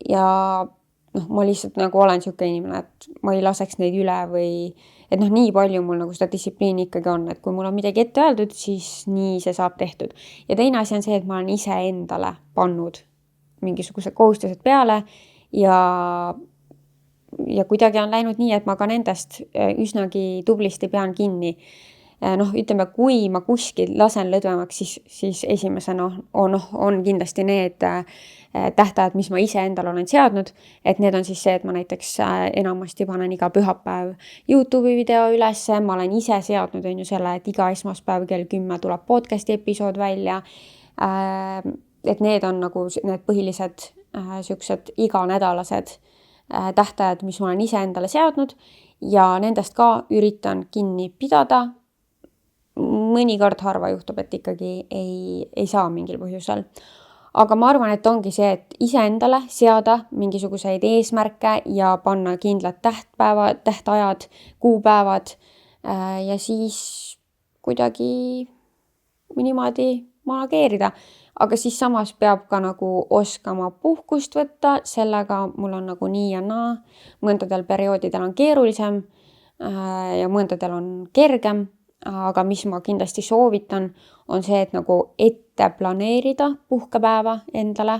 Ja ma lihtsalt nagu olen siuke inimene, et ma ei laseks neid üle või et nii palju mul nagu seda distsipliini ikkagi on, et kui mul on midagi ette öeldud, siis nii see saab tehtud. Ja teine asi on see, et ma olen ise endale pannud mingisugused kohustused peale ja kuidagi on läinud nii, et ma ka nendest üsnagi tublisti pean kinni. Ütleme, kui ma kuskil lasen lõdvemaks, siis esimesena on kindlasti need tähtajad, mis ma ise endal olen seadnud, et need on siis see, et ma näiteks enamasti panen iga pühapäev YouTube'i video ülesse, ma olen ise seadnud on ju selle, et iga esmaspäev kell 10 tuleb podcasti episood välja, et need on nagu need põhilised siuksed iganädalased tähtajad, mis ma olen ise endale seadnud ja nendest ka üritan kinni pidada. Mõnikord harva juhtub, et ikkagi ei saa mingil põhjusel. Aga ma arvan, et ongi see, et iseendale seada mingisuguseid eesmärke ja panna kindlad tähtajad, kuupäevad ja siis kuidagi niimoodi manageerida. Aga siis samas peab ka nagu oskama puhkust võtta, sellega mul on nagu nii ja naa. Mõndadel perioodidel on keerulisem ja mõndadel on kergem. Aga mis ma kindlasti soovitan, on see, et nagu ette planeerida puhkepäeva endale.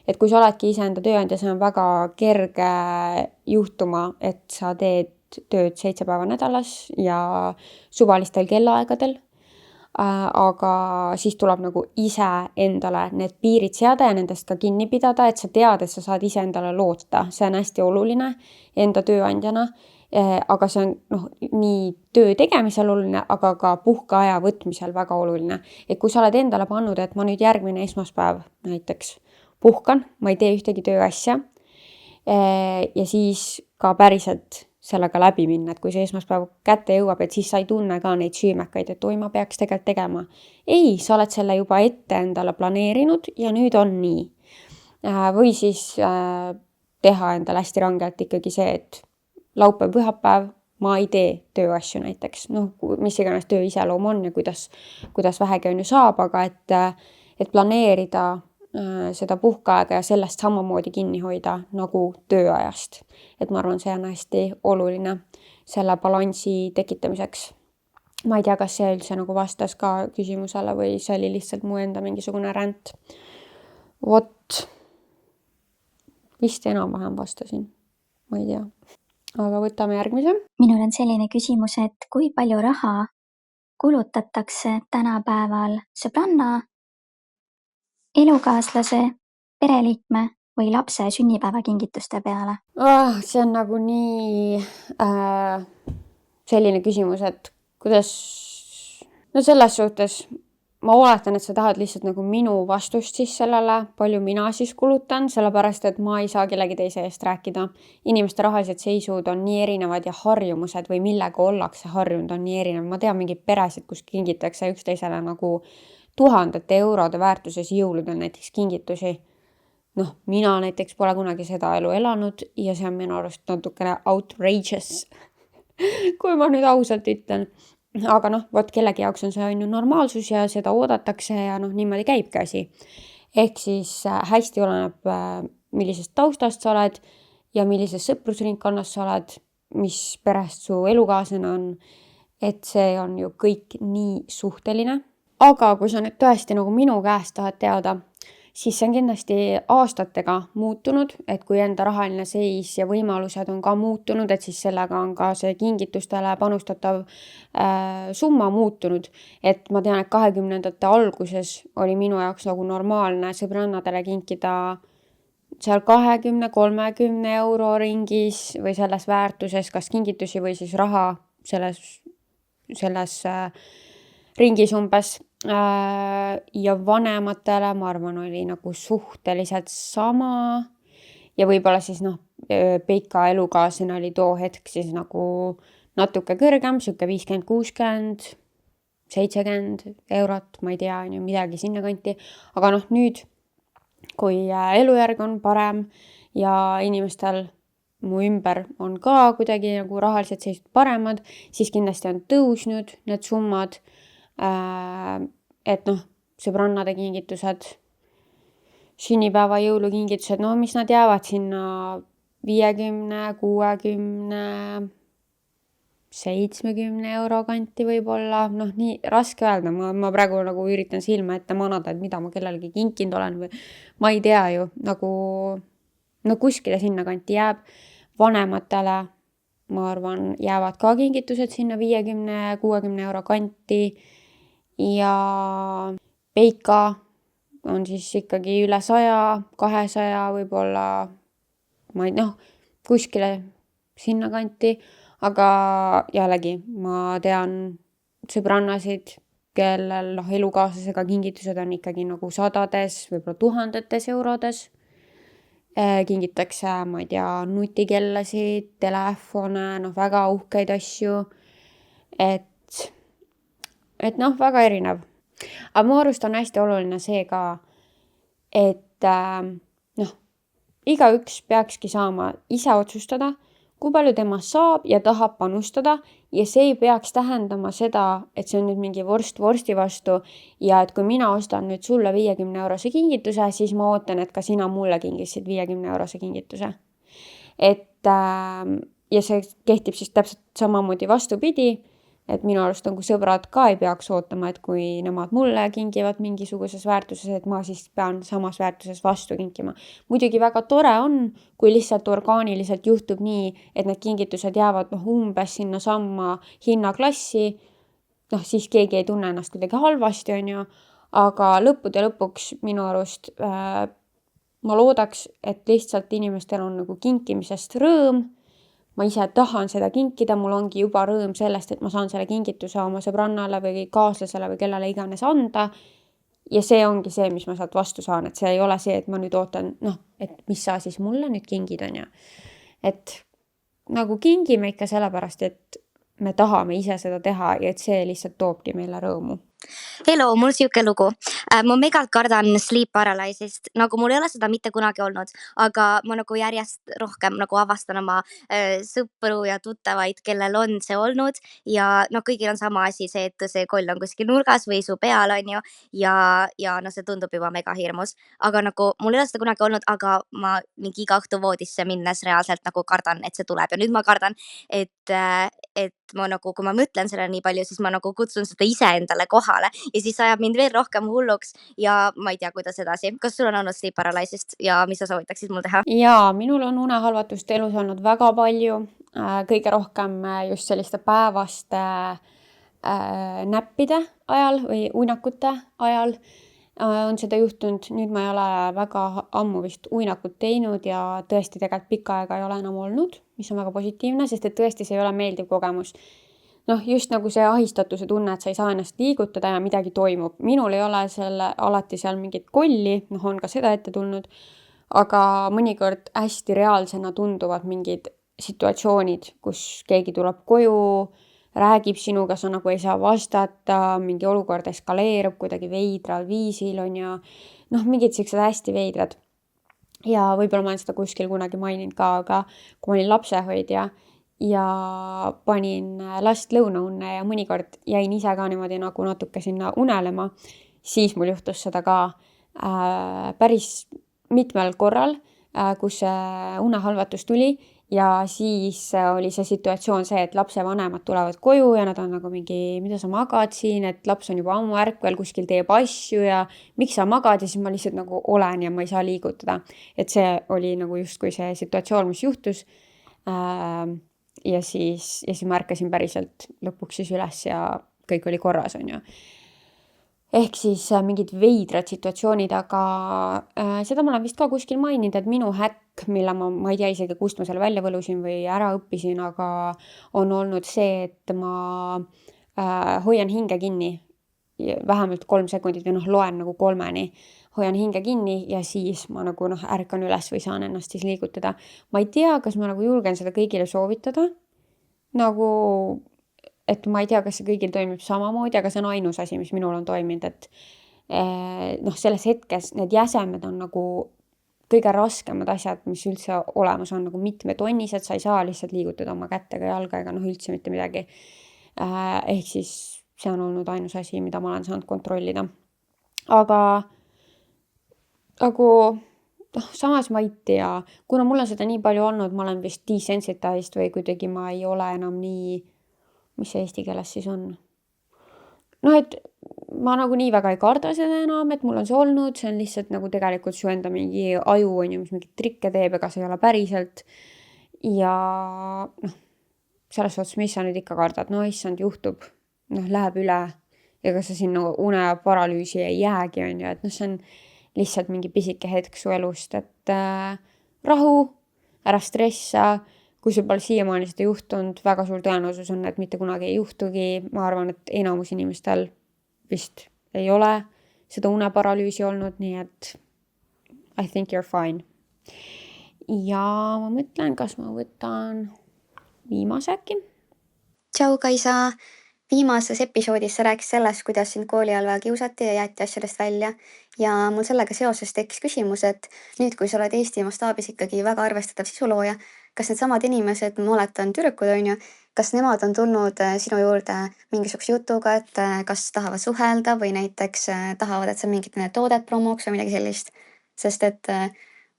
Et kui sa oledki iseenda tööandja, see on väga kerge juhtuma, et sa teed tööd 7 päeva nädalas ja suvalistel kellaaegadel. Aga siis tuleb nagu ise endale need piirid seada ja nendest ka kinni pidada, et sa tead, et sa saad ise endale loota. See on hästi oluline enda tööandjana. Aga see on nii töö tegemisel oluline, aga ka puhkeaja võtmisel väga oluline. Et kui sa oled endale pannud, et ma nüüd järgmine esmaspäev näiteks puhkan, ma ei tee ühtegi tööasja ja siis ka päriselt sellega läbi minna, et kui see esmaspäev kätte jõuab, et siis sa ei tunne ka neid süümekaid, et ma peaks tegelikult tegema. Ei, sa oled selle juba ette endale planeerinud ja nüüd on nii. Või siis teha endale hästi rangelt ikkagi see, et laupäev, pühapäev ma ei tee tööasju näiteks, mis iganes töö iseloom on ja kuidas vähegi on ju saab, aga et planeerida seda puhkeaega ja sellest samamoodi kinni hoida nagu tööajast. Et ma arvan, see on hästi oluline selle balansi tekitamiseks. Ma ei tea, kas see üldse nagu vastas ka küsimusele või see oli lihtsalt mu enda mingisugune ränd. Vist enam-vähem vastasin, ma ei tea. Aga võtame järgmise. Minul on selline küsimus, et kui palju raha kulutatakse tänapäeval sõbranna, elukaaslase, pereliikme või lapse sünnipäevakingituste peale? See on nagu nii selline küsimus, et kuidas selles suhtes ma oletan, et sa tahad lihtsalt nagu minu vastust siis sellele, palju mina siis kulutan, sellepärast et ma ei saa kellegi teise eest rääkida. Inimeste rahalised seisud on nii erinevad ja harjumused või millega ollakse harjunud on nii erinev. Ma tean mingeid peresid, kus kingitakse üksteisele nagu tuhandete eurode väärtuses jõuludel näiteks kingitusi. Noh, mina näiteks pole kunagi seda elu elanud ja see on minu arust natukene outrageous, kui ma nüüd ausalt ütlen. Aga noh, vot kellegi jaoks on see on ju normaalsus ja seda oodatakse ja noh, niimoodi käibki asi. Ehk siis hästi oleneb, millisest taustast sa oled ja millises sõprusringkonnas sa oled, mis perest su elukaaslane on. Et see on ju kõik nii suhteline. Aga kui sa nüüd tõesti nagu minu käest tahad teada, siis see on kindlasti aastatega muutunud, et kui enda rahaline seis ja võimalused on ka muutunud, et siis sellega on ka see kingitustele panustatav summa muutunud. Et ma tean, et 2020ndate alguses oli minu jaoks nagu normaalne sõbrannadele kinkida seal 20-30 euro ringis või selles väärtuses, kas kingitusi või siis raha selles ringis umbes. Ja vanematele, ma arvan, oli nagu suhteliselt sama ja võib-olla siis Peika elukaaslane oli too hetk siis nagu natuke kõrgem, siuke 50, 60, 70 eurot, ma ei tea, midagi sinna kanti. Aga noh, nüüd, kui elujärg on parem ja inimestel mu ümber on ka kuidagi nagu rahalised seisud paremad, siis kindlasti on tõusnud need summad. Et noh, sõbrannade kingitused, sünnipäeva jõulukingitused, no mis nad jäävad sinna 50, 60, 70 euro kanti võib-olla. Noh, nii raske öelda, ma praegu nagu üritan silma ette manada, et mida ma kellelegi kinkinud olen või ma ei tea ju, nagu no kuskile sinna kanti jääb. Vanematele, ma arvan, jäävad ka kingitused sinna 50-60 euro kanti. Ja Peika on siis ikkagi üle 100, 200 võib-olla, ma ei kuskile sinna kanti. Aga jällegi, ma tean sõbrannasid, kellel elukaaslasega kingitused on ikkagi nagu sadades, võib-olla tuhandetes eurodes. Kingitakse, ma ei tea, nutikellasid, telefone, väga uhkeid asju. Et väga erinev. Aga mu arust on hästi oluline see ka, et igaüks peakski saama ise otsustada, kui palju tema saab ja tahab panustada ja see ei peaks tähendama seda, et see on nüüd mingi vorst vorsti vastu ja et kui mina ostan nüüd sulle 50 eurose kingituse, siis ma ootan, et ka sina mulle kingisid 50 eurose kingituse. Ja see kehtib siis täpselt samamoodi vastupidi, et minu arust kui sõbrad ka ei peaks ootama, et kui nemad mulle kingivad mingisuguses väärtuses, et ma siis pean samas väärtuses vastu kinkima. Muidugi väga tore on, kui lihtsalt orgaaniliselt juhtub nii, et need kingitused jäävad umbes sinna samma hinnaklassi, siis keegi ei tunne ennast kuidagi halvasti, on ju, aga lõppude lõpuks minu arust ma loodaks, et lihtsalt inimestel on nagu kinkimisest rõõm. Ma ise tahan seda kinkida, mul ongi juba rõõm sellest, et ma saan selle kingituse oma sõbrannale või kaaslasele või kellele iganes anda. Ja see ongi see, mis ma sealt vastu saan, et see ei ole see, et ma nüüd ootan, et mis sa siis mulle nüüd kingid on ja. Et nagu kingime ikka sellepärast, et me tahame ise seda teha ja et see lihtsalt toobki meile rõõmu. Hello, mul siuke lugu. Ma megalt kardan sleep paralyzist, nagu mul ei ole seda mitte kunagi olnud, aga ma nagu järjest rohkem nagu avastan oma sõpru ja tuttavaid, kellel on see olnud ja kõigil on sama asi, see, et see koll on kuskil nurgas või su peal on ju ja see tundub juba mega hirmus, aga nagu mul ei ole seda kunagi olnud, aga ma mingi iga õhtu voodisse minnes reaalselt nagu kardan, et see tuleb ja nüüd ma kardan, et ma nagu, kui ma mõtlen selle nii palju, siis ma nagu kutsun seda ise endale kohale ja siis ajab mind veel rohkem hulluks ja ma ei tea, kuidas edasi. Kas sul on olnud sleep paralyzist ja mis sa soovitaksid mul teha? Jaa, minul on unehalvatust elus olnud väga palju. Kõige rohkem just selliste päevaste näppide ajal või uinakute ajal on seda juhtunud. Nüüd ma ei ole väga ammu vist uinakut teinud ja tõesti tegelikult pikka aega ei ole enam olnud, mis on väga positiivne, sest et tõesti see ei ole meeldiv kogemus. noh, just nagu see ahistatuse tunne, et sa ei saa ennast liigutada ja midagi toimub. Minul ei ole alati seal mingit kolli, noh, on ka seda ette tulnud, aga mõnikord hästi reaalsena tunduvad mingid situatsioonid, kus keegi tuleb koju, räägib sinuga, sa nagu ei saa vastata, mingi olukord eskaleerub kuidagi veidral viisil on ja noh, mingid sellised hästi veidrad. Ja võib-olla ma olen seda kuskil kunagi maininud ka, aga kui ma olin lapsehoidja ja panin last lõunaunne ja mõnikord jäin ise ka niimoodi nagu natuke sinna unelema, siis mul juhtus seda ka päris mitmel korral, kus unehalvatus tuli ja siis oli see situatsioon see, et lapsevanemad tulevad koju ja nad on nagu mingi, mida sa magad siin, et laps on juba ammu ärkvel, kuskil teeb asju ja miks sa magad ja siis ma lihtsalt nagu olen ja ma ei saa liigutada. Et see oli nagu justkui see situatsioon, mis juhtus. Ja siis ma ärkasin päriselt lõpuks siis üles ja kõik oli korras, on ju. Ehk siis mingid veidrad situatsioonid, aga seda ma olen vist ka kuskil maininud, et minu häkk, mille ma ei tea isegi, kust ma selle välja võlusin või ära õppisin, aga on olnud see, et ma hoian hinge kinni vähemalt 3 sekundit või loen nagu 3-ni. Hoian hinge kinni ja siis ma nagu ärkan üles või saan ennast siis liigutada. Ma ei tea, kas ma nagu julgen seda kõigile soovitada. Nagu... et ma ei tea, kas see kõigil toimib samamoodi, aga see on ainus asi, mis minul on toiminud, et selles hetkes need jäsemed on nagu kõige raskemad asjad, mis üldse olemas on, nagu mitmetonnised, sa ei saa lihtsalt liigutada oma kättega jalga ega üldse mitte midagi. Ehk siis see on olnud ainus asi, mida ma olen saanud kontrollida. Aga samas ma ei tea, kuna mul on seda nii palju olnud, ma olen vist desensitized või kuidagi ma ei ole enam nii... mis see eesti keeles siis on. Et ma nagu nii väga ei karda seda enam, et mul on see olnud, see on lihtsalt nagu tegelikult su enda mingi aju on ju, mis mingit trikke teeb, ega see ei ole päriselt. Ja selles suhtes, mis sa nüüd ikka kardad, issand juhtub, läheb üle, ega sa sinna une paralüüsi ei jäägi, on ju, et see on lihtsalt mingi pisike hetk su elust, et rahu, ära stressa. Kui sul pole siiamaani seda juhtunud, väga suur tõenäosus on, et mitte kunagi ei juhtugi. Ma arvan, et enamus inimestel vist ei ole seda uneparalüüsi olnud, nii et I think you're fine. Ja ma mõtlen, kas ma võtan viimase äkki. Tšau, Kaisa! Viimases episoodis sa rääkis sellest, kuidas sind kooli all väga kiusati ja jäeti asjadest välja. Ja mul sellega seoses tekkis küsimus, et nüüd, kui sa oled Eesti mastaabis ikkagi väga arvestatav sisulooja, kas need samad inimesed, ma oletan tüdrukud on ju, kas nemad on tulnud sinu juurde mingisuguse jutuga, et kas tahavad suhelda või näiteks tahavad, et sa mingit toodet promoks või midagi sellist? Sest et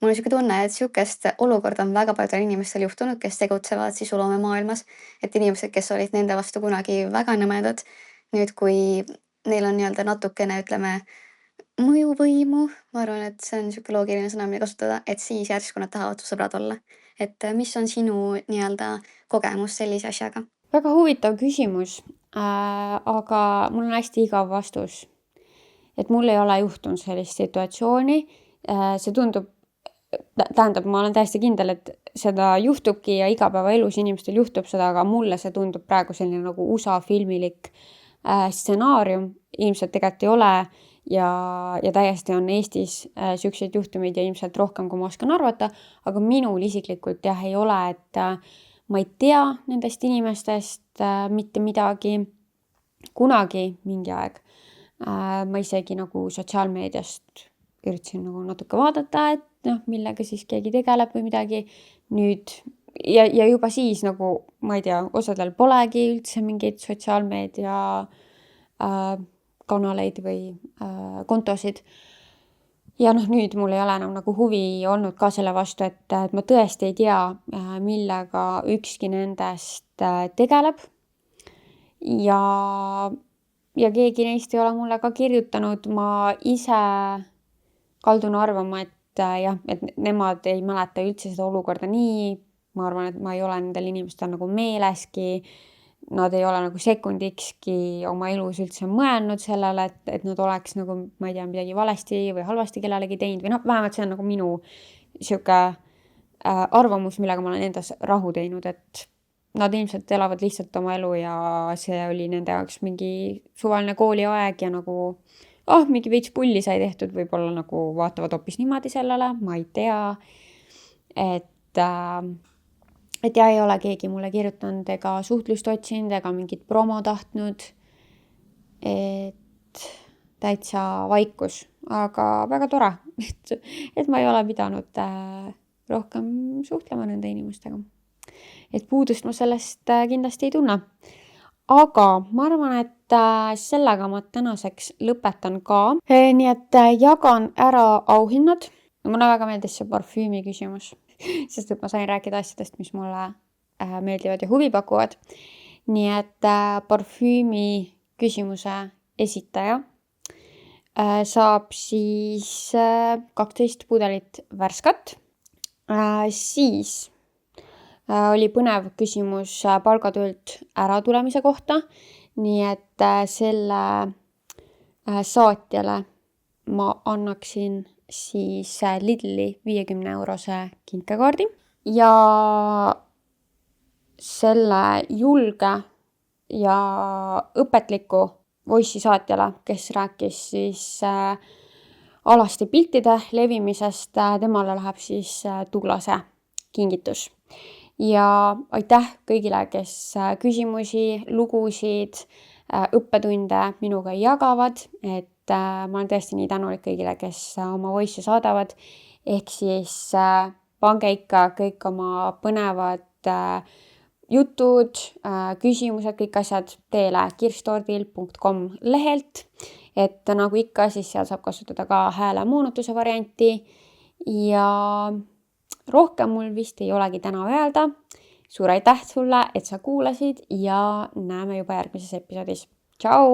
mul on siuke tunne, et siukest olukorda on väga paljudel inimestel juhtunud, kes tegutsevad sisuloome maailmas, et inimesed, kes olid nende vastu kunagi väga nõmedad, nüüd kui neil on natukene, ütleme, mõjuvõimu, ma arvan, et see on siuke loogiline sõna, mida kasutada, et siis järsku nad tahavad su sõbrad olla. Et mis on sinu kogemus sellise asjaga? Väga huvitav küsimus, aga mul on hästi igav vastus. Et mul ei ole juhtunud sellist situatsiooni. See tundub, tähendab, ma olen täiesti kindel, et seda juhtubki ja igapäevaelus inimestel juhtub seda, aga mulle see tundub praegu selline nagu USA filmilik stsenaarium. Ilmselt tegelikult ei ole ja täiesti on Eestis siukseid juhtumeid ja ilmselt rohkem, kui ma oskan arvata, aga minul isiklikult ei ole, et ma ei tea nendest inimestest mitte midagi kunagi mingi aeg. Ma isegi nagu sotsiaalmeediast üritasin nagu natuke vaadata, et millega siis keegi tegeleb või midagi. Nüüd ja juba siis nagu, ma ei tea, osadel polegi üldse mingeid sotsiaalmeedia kanaleid või kontosid. Ja nüüd mul ei ole enam nagu huvi olnud ka selle vastu, et ma tõesti ei tea, millega ükski nendest tegeleb. Ja keegi neist ei ole mulle ka kirjutanud. Ma ise kaldun arvama, et et nemad ei mäleta üldse seda olukorda nii. Ma arvan, et ma ei ole nendel inimestel nagu meeleski. Nad ei ole nagu sekundikski oma elus üldse mõelnud sellele, et nad oleks nagu, ma ei tea, midagi valesti või halvasti kellelegi teinud või vähemalt see on nagu minu siuke arvamus, millega ma olen endas rahu teinud, et nad ilmselt elavad lihtsalt oma elu ja see oli nende jaoks mingi suvaline kooliaeg ja nagu mingi veits pulli sai tehtud, võib-olla nagu vaatavad hoopis niimoodi sellele, ma ei tea. Et ja ei ole keegi mulle kirjutanud ega suhtlust otsinud ega mingit promo tahtnud. Et täitsa vaikus, aga väga tore, et ma ei ole pidanud rohkem suhtlema nende inimestega. Et puudust ma sellest kindlasti ei tunne. Aga ma arvan, et sellega ma tänaseks lõpetan ka. Nii et jagan ära auhinnad. Mulle väga meeldis see parfüümi küsimus, sest et ma sain rääkida asjadest, mis mulle meeldivad ja huvi pakuvad. Nii et parfüümi küsimuse esitaja saab siis 12 pudelit värskat. Siis oli põnev küsimus palgatöölt äratulemise kohta, nii et selle saatjale ma annaksin siis Lidli 50-eurose kinkekaardi ja selle julge ja õpetliku voice'i saatjale, kes rääkis siis alasti piltide levimisest, temale läheb siis Tuglase kingitus. Ja aitäh kõigile, kes küsimusi, lugusid, õppetunde minuga jagavad, et ma olen tõesti nii tänulik kõigile, kes oma voice'i saadavad, ehk siis pange ikka kõik oma põnevad jutud, küsimused, kõik asjad teele kirstordil.com lehelt, et nagu ikka, siis seal saab kasutada ka hääle moonutuse varianti ja rohkem mul vist ei olegi täna öelda. Suur aitäh sulle, et sa kuulasid ja näeme juba järgmises episoodis. Tšau!